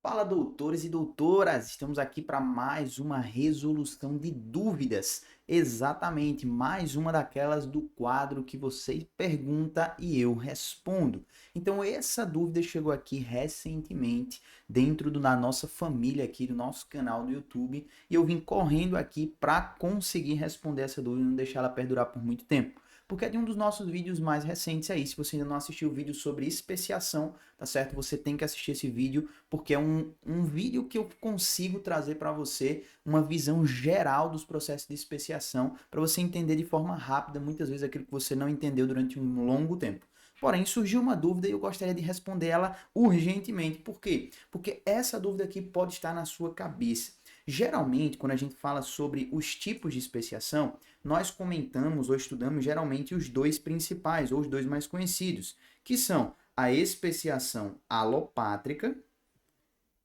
Fala, doutores e doutoras! Estamos aqui para mais uma resolução de dúvidas. Exatamente, mais uma daquelas do quadro que você pergunta e eu respondo. Então, essa dúvida chegou aqui recentemente da nossa família aqui, do nosso canal no YouTube, e eu vim correndo aqui para conseguir responder essa dúvida e não deixar ela perdurar por muito tempo. Porque é de um dos nossos vídeos mais recentes aí. Se você ainda não assistiu o vídeo sobre especiação, tá certo? Você tem que assistir esse vídeo, porque é um vídeo que eu consigo trazer para você uma visão geral dos processos de especiação, para você entender de forma rápida, muitas vezes, aquilo que você não entendeu durante um longo tempo. Porém, surgiu uma dúvida e eu gostaria de responder ela urgentemente. Por quê? Porque essa dúvida aqui pode estar na sua cabeça. Geralmente, quando a gente fala sobre os tipos de especiação, nós comentamos ou estudamos geralmente os dois principais, ou os dois mais conhecidos, que são a especiação alopátrica,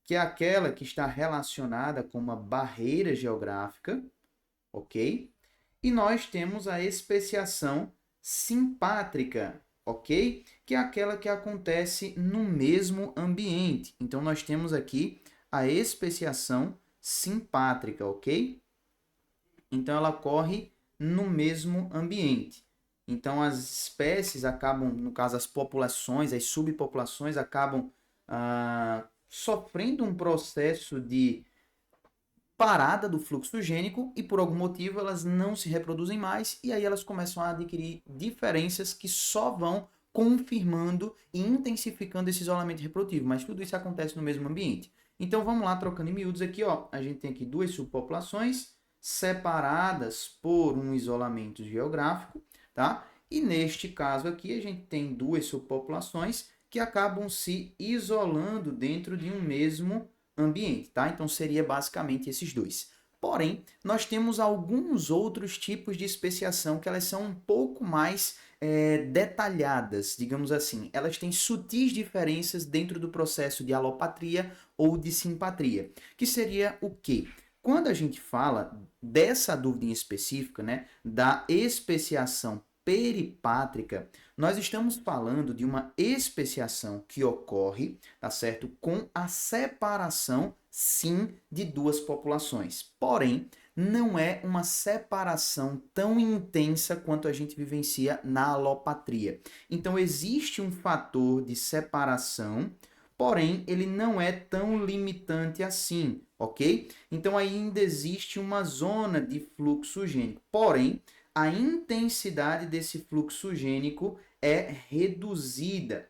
que é aquela que está relacionada com uma barreira geográfica, ok? E nós temos a especiação simpátrica, ok? Que é aquela que acontece no mesmo ambiente. Então, nós temos aqui a especiação simpátrica, ok? Então, ela ocorre no mesmo ambiente. Então, as espécies acabam, no caso, as populações, as subpopulações acabam sofrendo um processo de parada do fluxo gênico e por algum motivo elas não se reproduzem mais e aí elas começam a adquirir diferenças que só vão confirmando e intensificando esse isolamento reprodutivo, mas tudo isso acontece no mesmo ambiente. Então vamos lá, trocando em miúdos aqui, ó, a gente tem aqui duas subpopulações separadas por um isolamento geográfico, tá? E neste caso aqui a gente tem duas subpopulações que acabam se isolando dentro de um mesmo ambiente, tá? Então seria basicamente esses dois. Porém, nós temos alguns outros tipos de especiação que elas são um pouco mais detalhadas, digamos assim. Elas têm sutis diferenças dentro do processo de alopatria ou de simpatria, que seria o quê? Quando a gente fala dessa dúvida em específica, né, da especiação peripátrica, nós estamos falando de uma especiação que ocorre, tá certo, com a separação, sim, de duas populações. Porém, não é uma separação tão intensa quanto a gente vivencia na alopatria. Então, existe um fator de separação, porém, ele não é tão limitante assim, ok? Então, ainda existe uma zona de fluxo gênico. Porém, a intensidade desse fluxo gênico é reduzida.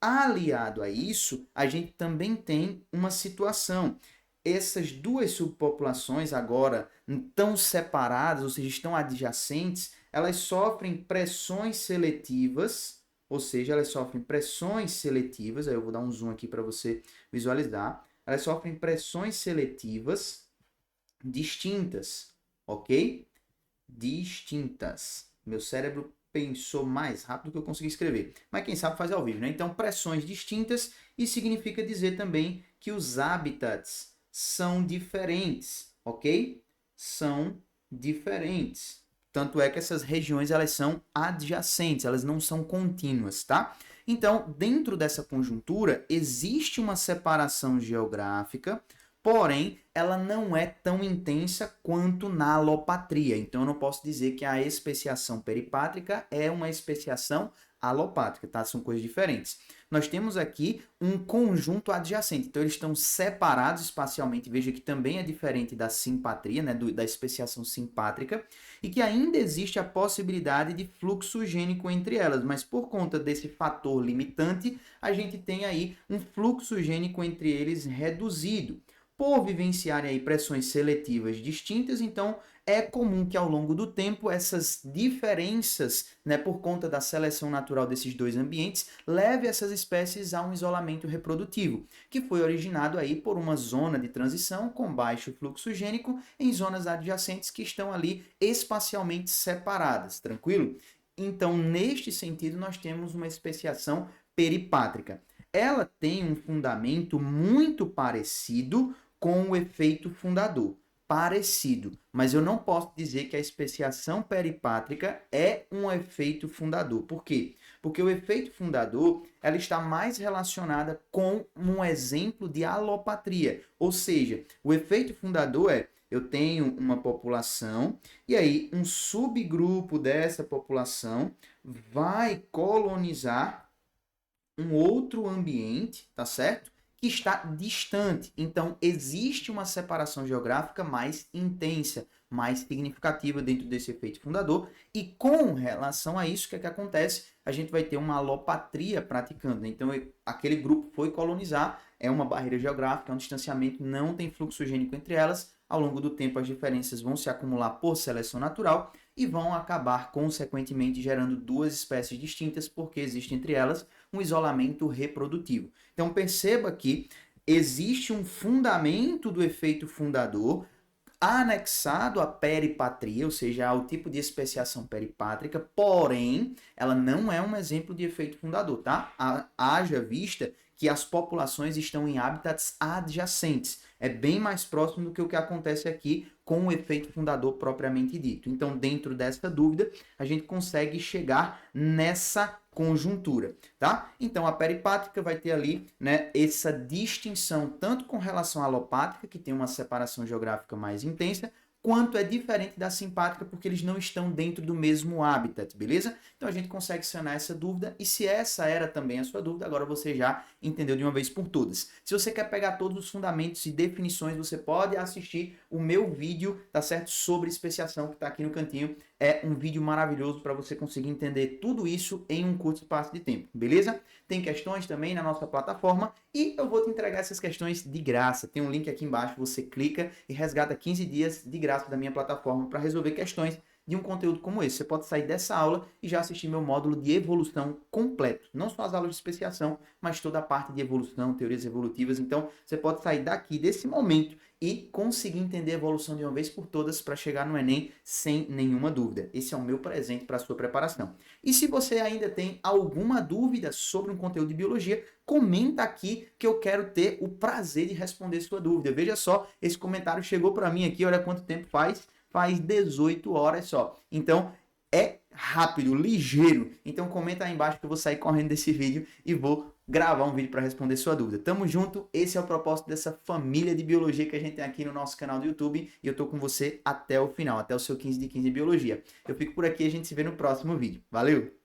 Aliado a isso, a gente também tem uma situação. Essas duas subpopulações agora tão separadas, ou seja, estão adjacentes, elas sofrem pressões seletivas, ou seja, elas sofrem pressões seletivas, aí eu vou dar um zoom aqui para você visualizar, elas sofrem pressões seletivas distintas, ok? Distintas. Meu cérebro pensou mais rápido do que eu consegui escrever. Mas quem sabe faz ao vivo, né? Então, pressões distintas, e significa dizer também que os hábitats são diferentes, ok? São diferentes. Tanto é que essas regiões elas são adjacentes, elas não são contínuas, tá? Então, dentro dessa conjuntura, existe uma separação geográfica, porém, ela não é tão intensa quanto na alopatria. Então, eu não posso dizer que a especiação peripátrica é uma especiação alopátrica, tá? São coisas diferentes. Nós temos aqui um conjunto adjacente. Então, eles estão separados espacialmente. Veja que também é diferente da simpatria, né? Da especiação simpátrica. E que ainda existe a possibilidade de fluxo gênico entre elas. Mas, por conta desse fator limitante, a gente tem aí um fluxo gênico entre eles reduzido. Por vivenciarem aí pressões seletivas distintas, então é comum que ao longo do tempo essas diferenças, né, por conta da seleção natural desses dois ambientes, leve essas espécies a um isolamento reprodutivo, que foi originado aí por uma zona de transição com baixo fluxo gênico em zonas adjacentes que estão ali espacialmente separadas, tranquilo? Então, neste sentido, nós temos uma especiação peripátrica. Ela tem um fundamento muito parecido com o efeito fundador. Parecido, mas eu não posso dizer que a especiação peripátrica é um efeito fundador. Por quê? Porque o efeito fundador, ela está mais relacionada com um exemplo de alopatria. Ou seja, o efeito fundador é, eu tenho uma população e aí um subgrupo dessa população vai colonizar um outro ambiente, tá certo? Que está distante. Então, existe uma separação geográfica mais intensa, mais significativa dentro desse efeito fundador. E com relação a isso, o que é que acontece? A gente vai ter uma alopatria praticando, né? Então, aquele grupo foi colonizar, é uma barreira geográfica, é um distanciamento, não tem fluxo gênico entre elas. Ao longo do tempo, as diferenças vão se acumular por seleção natural e vão acabar, consequentemente, gerando duas espécies distintas, porque existe entre elas um isolamento reprodutivo. Então, perceba que existe um fundamento do efeito fundador anexado à peripatria, ou seja, ao tipo de especiação peripátrica, porém, ela não é um exemplo de efeito fundador, tá? Haja vista que as populações estão em hábitats adjacentes. É bem mais próximo do que o que acontece aqui com o efeito fundador propriamente dito. Então, dentro dessa dúvida, a gente consegue chegar nessa conjuntura, tá? Então, a peripátrica vai ter ali, né, essa distinção tanto com relação à alopátrica, que tem uma separação geográfica mais intensa, quanto é diferente da simpátrica, porque eles não estão dentro do mesmo habitat, beleza? Então a gente consegue sanar essa dúvida, e se essa era também a sua dúvida, agora você já entendeu de uma vez por todas. Se você quer pegar todos os fundamentos e definições, você pode assistir o meu vídeo, tá certo? Sobre especiação, que tá aqui no cantinho. É um vídeo maravilhoso para você conseguir entender tudo isso em um curto espaço de tempo, beleza? Tem questões também na nossa plataforma e eu vou te entregar essas questões de graça. Tem um link aqui embaixo, você clica e resgata 15 dias de graça da minha plataforma para resolver questões de um conteúdo como esse. Você pode sair dessa aula e já assistir meu módulo de evolução completo. Não só as aulas de especiação, mas toda a parte de evolução, teorias evolutivas. Então, você pode sair daqui, desse momento, e conseguir entender a evolução de uma vez por todas para chegar no Enem sem nenhuma dúvida. Esse é o meu presente para a sua preparação. E se você ainda tem alguma dúvida sobre um conteúdo de biologia, comenta aqui que eu quero ter o prazer de responder sua dúvida. Veja só, esse comentário chegou para mim aqui, olha quanto tempo faz. Faz 18 horas só. Então, é rápido, ligeiro. Então, comenta aí embaixo que eu vou sair correndo desse vídeo e vou gravar um vídeo para responder sua dúvida. Tamo junto, esse é o propósito dessa família de biologia que a gente tem aqui no nosso canal do YouTube e eu tô com você até o final, até o seu 15 de 15 de biologia. Eu fico por aqui e a gente se vê no próximo vídeo. Valeu!